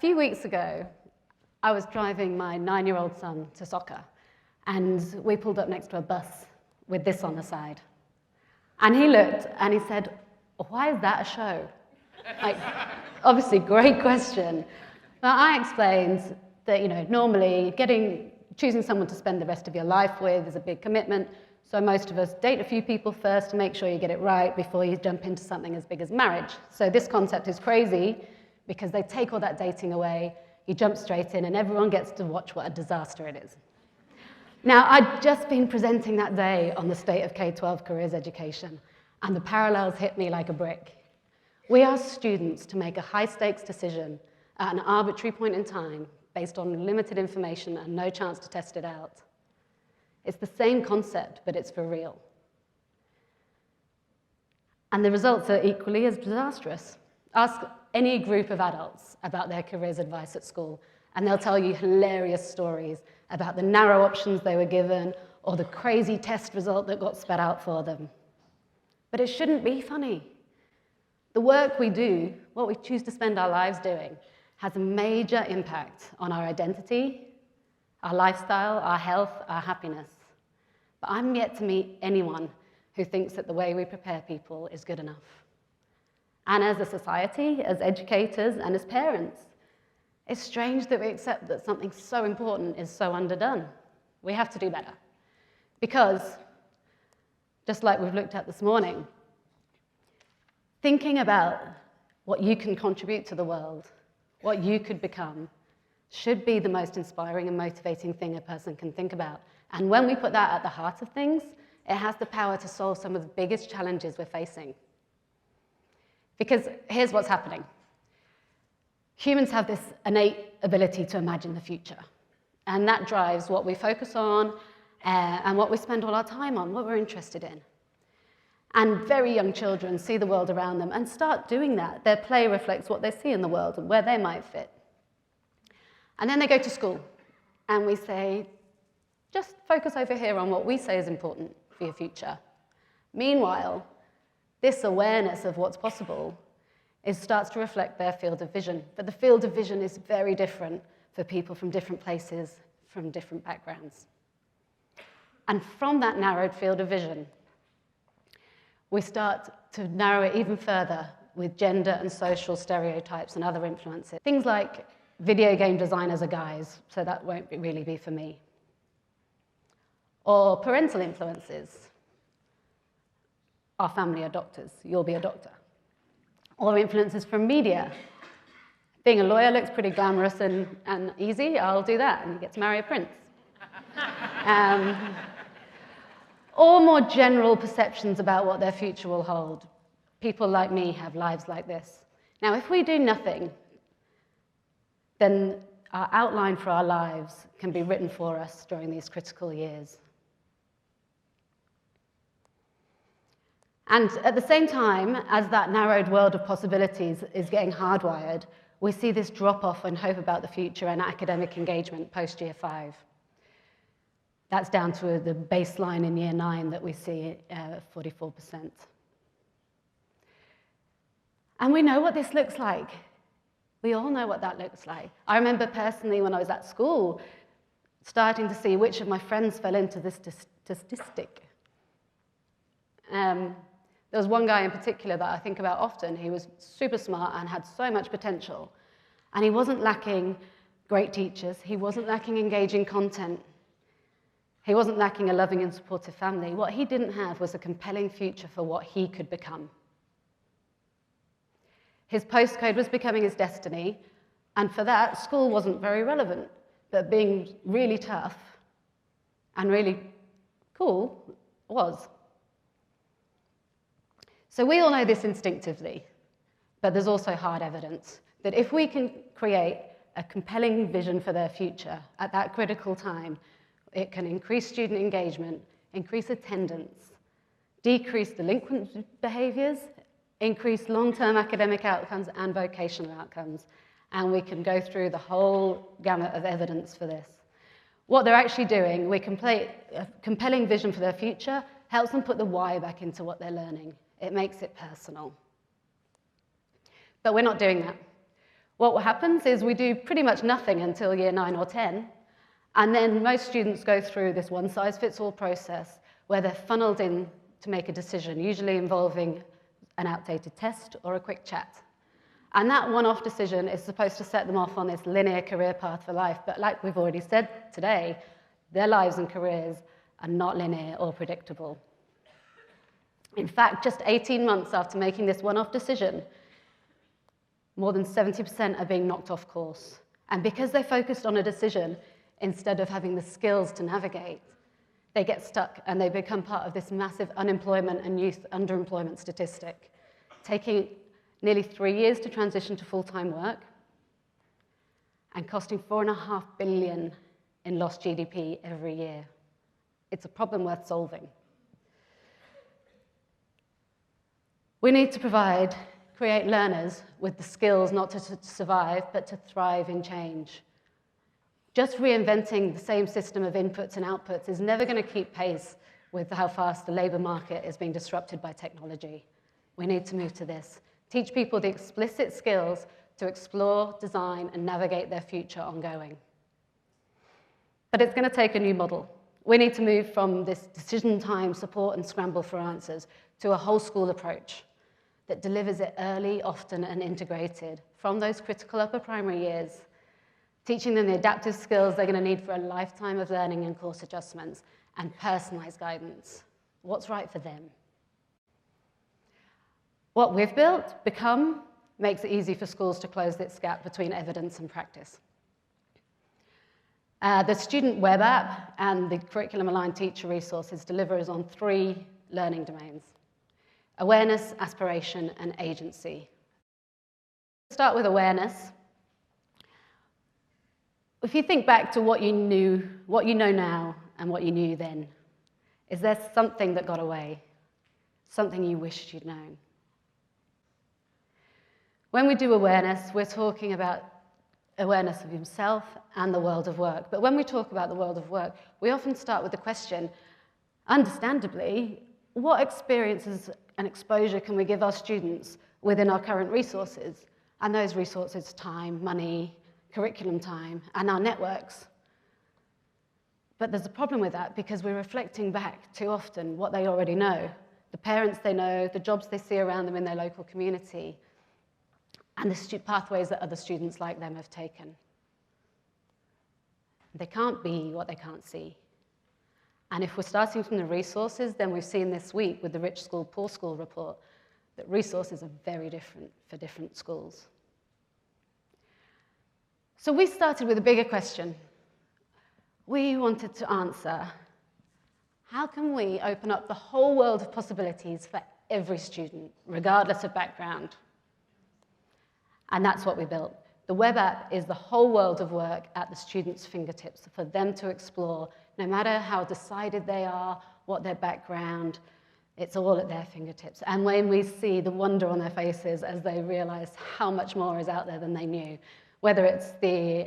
few weeks ago, I was driving my 9-year-old son to soccer, and we pulled up next to a bus with this on the side. And he looked and he said, "Why is that a show?" Like, obviously, great question. But I explained that, normally choosing someone to spend the rest of your life with is a big commitment. So most of us date a few people first to make sure you get it right before you jump into something as big as marriage. So this concept is crazy because they take all that dating away, you jump straight in, and everyone gets to watch what a disaster it is. Now, I'd just been presenting that day on the state of K-12 careers education, and the parallels hit me like a brick. We ask students to make a high-stakes decision at an arbitrary point in time based on limited information and no chance to test it out. It's the same concept, but it's for real. And the results are equally as disastrous. Ask any group of adults about their careers advice at school, and they'll tell you hilarious stories about the narrow options they were given or the crazy test result that got spat out for them. But it shouldn't be funny. The work we do, what we choose to spend our lives doing, has a major impact on our identity, our lifestyle, our health, our happiness. But I'm yet to meet anyone who thinks that the way we prepare people is good enough. And as a society, as educators, and as parents, it's strange that we accept that something so important is so underdone. We have to do better. Because, just like we've looked at this morning, thinking about what you can contribute to the world, what you could become, should be the most inspiring and motivating thing a person can think about. And when we put that at the heart of things, it has the power to solve some of the biggest challenges we're facing. Because here's what's happening. Humans have this innate ability to imagine the future. And that drives what we focus on and what we spend all our time on, what we're interested in. And very young children see the world around them and start doing that. Their play reflects what they see in the world and where they might fit. And then they go to school, and we say, just focus over here on what we say is important for your future. Meanwhile, this awareness of what's possible starts to reflect their field of vision. But the field of vision is very different for people from different places, from different backgrounds. And from that narrowed field of vision, we start to narrow it even further with gender and social stereotypes and other influences. Things like video game designers are guys, so that won't really be for me. Or parental influences. Our family are doctors, you'll be a doctor. Or influences from media. Being a lawyer looks pretty glamorous and easy, I'll do that, and you get to marry a prince. Or more general perceptions about what their future will hold. People like me have lives like this. Now, if we do nothing, then our outline for our lives can be written for us during these critical years. And at the same time, as that narrowed world of possibilities is getting hardwired, we see this drop-off in hope about the future and academic engagement post-Year 5. That's down to the baseline in Year 9 that we see 44%. And we know what this looks like. We all know what that looks like. I remember personally when I was at school, starting to see which of my friends fell into this statistic. There was one guy in particular that I think about often. He was super smart and had so much potential. And he wasn't lacking great teachers. He wasn't lacking engaging content. He wasn't lacking a loving and supportive family. What he didn't have was a compelling future for what he could become. His postcode was becoming his destiny, and for that, school wasn't very relevant. But being really tough and really cool was. So we all know this instinctively, but there's also hard evidence that if we can create a compelling vision for their future at that critical time, it can increase student engagement, increase attendance, decrease delinquent behaviors, increase long-term academic outcomes and vocational outcomes. And we can go through the whole gamut of evidence for this. What they're actually doing, we can play a compelling vision for their future, helps them put the why back into what they're learning. It makes it personal. But we're not doing that. What happens is we do pretty much nothing until year 9 or 10, and then most students go through this one-size-fits-all process where they're funneled in to make a decision, usually involving an outdated test or a quick chat. And that one-off decision is supposed to set them off on this linear career path for life, but like we've already said today, their lives and careers are not linear or predictable. In fact, just 18 months after making this one-off decision, more than 70% are being knocked off course. And because they focused on a decision instead of having the skills to navigate, they get stuck and they become part of this massive unemployment and youth underemployment statistic, taking nearly 3 years to transition to full-time work and costing $4.5 billion in lost GDP every year. It's a problem worth solving. We need to create learners with the skills not to survive, but to thrive in change. Just reinventing the same system of inputs and outputs is never going to keep pace with how fast the labour market is being disrupted by technology. We need to move to this. Teach people the explicit skills to explore, design, and navigate their future ongoing. But it's going to take a new model. We need to move from this decision time support and scramble for answers to a whole school approach that delivers it early, often, and integrated from those critical upper primary years, teaching them the adaptive skills they're going to need for a lifetime of learning and course adjustments and personalized guidance. What's right for them? What we've built, makes it easy for schools to close this gap between evidence and practice. The student web app and the curriculum-aligned teacher resources delivers on 3 learning domains: awareness, aspiration, and agency. Let's start with awareness. If you think back to what you know now and what you knew then, is there something that got away? Something you wished you'd known? When we do awareness, we're talking about awareness of himself and the world of work. But when we talk about the world of work, we often start with the question, understandably, what experiences and exposure can we give our students within our current resources? And those resources, time, money, curriculum time, and our networks. But there's a problem with that because we're reflecting back too often what they already know, the parents they know, the jobs they see around them in their local community, and the pathways that other students like them have taken. They can't be what they can't see. And if we're starting from the resources, then we've seen this week with the Rich School, Poor School report that resources are very different for different schools. So we started with a bigger question. We wanted to answer, how can we open up the whole world of possibilities for every student, regardless of background? And that's what we built. The web app is the whole world of work at the students' fingertips for them to explore, no matter how decided they are, what their background, it's all at their fingertips. And when we see the wonder on their faces as they realize how much more is out there than they knew, whether it's the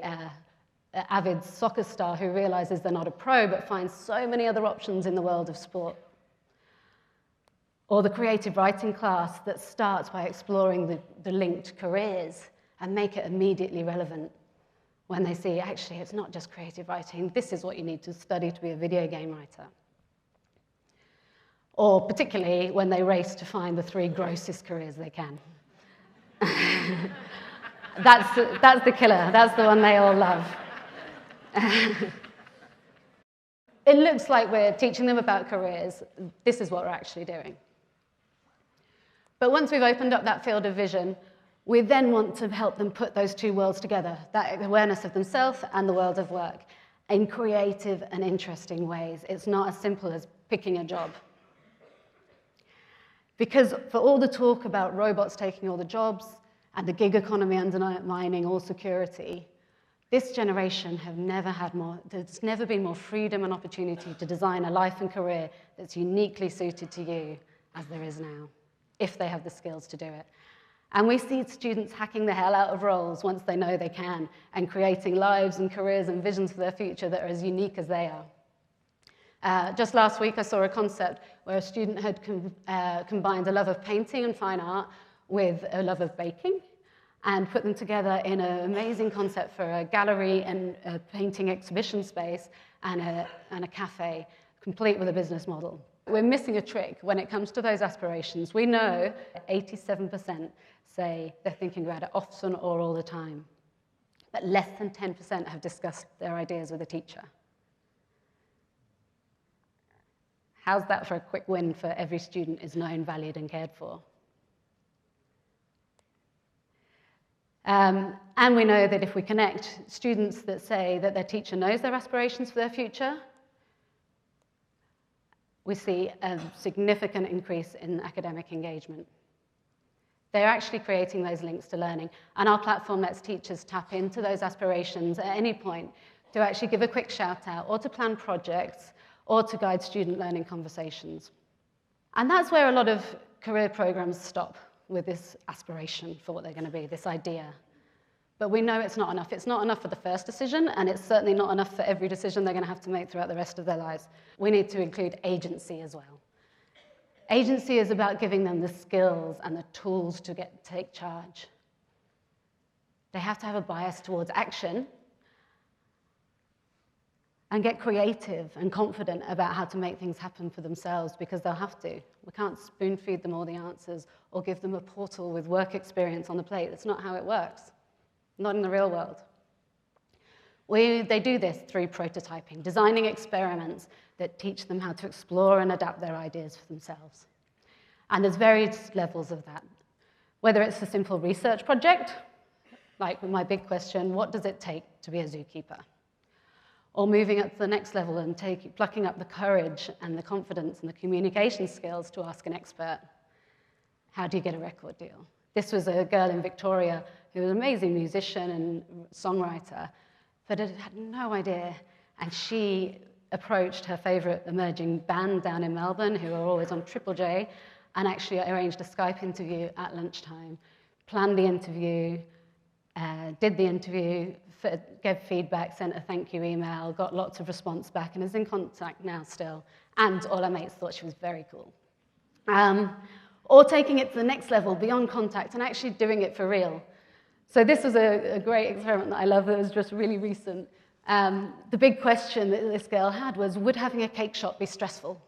avid soccer star who realizes they're not a pro but finds so many other options in the world of sport, or the creative writing class that starts by exploring the linked careers and make it immediately relevant when they see, actually, it's not just creative writing, this is what you need to study to be a video game writer. Or particularly when they race to find the 3 grossest careers they can. That's the killer. That's the one they all love. It looks like we're teaching them about careers. This is what we're actually doing. But once we've opened up that field of vision, we then want to help them put those 2 worlds together, that awareness of themselves and the world of work, in creative and interesting ways. It's not as simple as picking a job. Because for all the talk about robots taking all the jobs and the gig economy undermining all security, this generation there's never been more freedom and opportunity to design a life and career that's uniquely suited to you as there is now, if they have the skills to do it. And we see students hacking the hell out of roles once they know they can, and creating lives and careers and visions for their future that are as unique as they are. Just last week, I saw a concept where a student had combined a love of painting and fine art with a love of baking, and put them together in an amazing concept for a gallery and a painting exhibition space and a cafe, complete with a business model. We're missing a trick when it comes to those aspirations. We know 87% say they're thinking about it often or all the time, but less than 10% have discussed their ideas with a teacher. How's that for a quick win for every student is known, valued, and cared for? And we know that if we connect students that say that their teacher knows their aspirations for their future, we see a significant increase in academic engagement. They're actually creating those links to learning, and our platform lets teachers tap into those aspirations at any point to actually give a quick shout out or to plan projects or to guide student learning conversations. And that's where a lot of career programs stop, with this aspiration for what they're going to be, this idea. But we know it's not enough. It's not enough for the first decision, and it's certainly not enough for every decision they're going to have to make throughout the rest of their lives. We need to include agency as well. Agency is about giving them the skills and the tools to take charge. They have to have a bias towards action and get creative and confident about how to make things happen for themselves, because they'll have to. We can't spoon-feed them all the answers or give them a portal with work experience on the plate. That's not how it works, not in the real world. They do this through prototyping, designing experiments that teach them how to explore and adapt their ideas for themselves. And there's various levels of that. Whether it's a simple research project, like my big question, what does it take to be a zookeeper? Or moving up to the next level and plucking up the courage and the confidence and the communication skills to ask an expert, how do you get a record deal? This was a girl in Victoria who was an amazing musician and songwriter, but had no idea. And she approached her favorite emerging band down in Melbourne, who are always on Triple J, and actually arranged a Skype interview at lunchtime, planned the interview, did the interview, gave feedback, sent a thank you email, got lots of response back, and is in contact now still. And all her mates thought she was very cool. Or taking it to the next level, beyond contact, and actually doing it for real. So this was a great experiment that I love that was just really recent. The big question that this girl had was, would having a cake shop be stressful?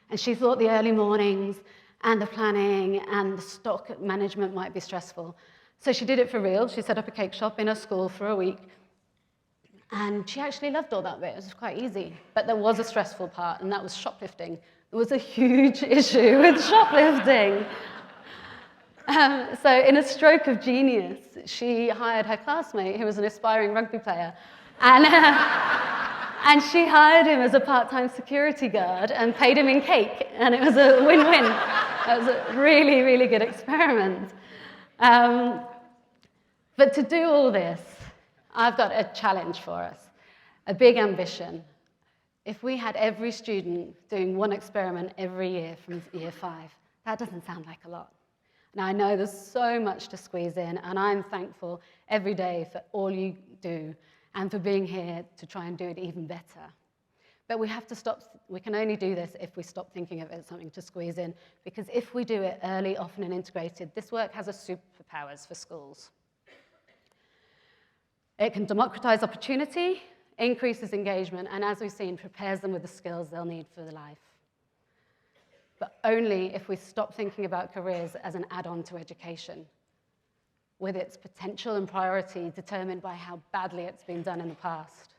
And she thought the early mornings and the planning and the stock management might be stressful. So she did it for real. She set up a cake shop in her school for a week. And she actually loved all that bit. It was quite easy. But there was a stressful part, and that was shoplifting. There was a huge issue with shoplifting. So in a stroke of genius, she hired her classmate, who was an aspiring rugby player, and she hired him as a part-time security guard and paid him in cake, and it was a win-win. It was a really, really good experiment. But to do all this, I've got a challenge for us, a big ambition. If we had every student doing one experiment every year from year 5, that doesn't sound like a lot. Now, I know there's so much to squeeze in, and I'm thankful every day for all you do and for being here to try and do it even better. But we have to stop. We can only do this if we stop thinking of it as something to squeeze in, because if we do it early, often, and integrated, this work has a superpowers for schools. It can democratize opportunity, increases engagement, and as we've seen, prepares them with the skills they'll need for their life. But only if we stop thinking about careers as an add-on to education, with its potential and priority determined by how badly it's been done in the past.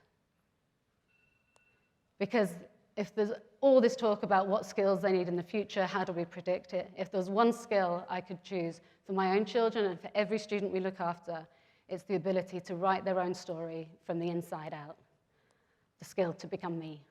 Because if there's all this talk about what skills they need in the future, how do we predict it? If there's one skill I could choose for my own children and for every student we look after, it's the ability to write their own story from the inside out, the skill to become me.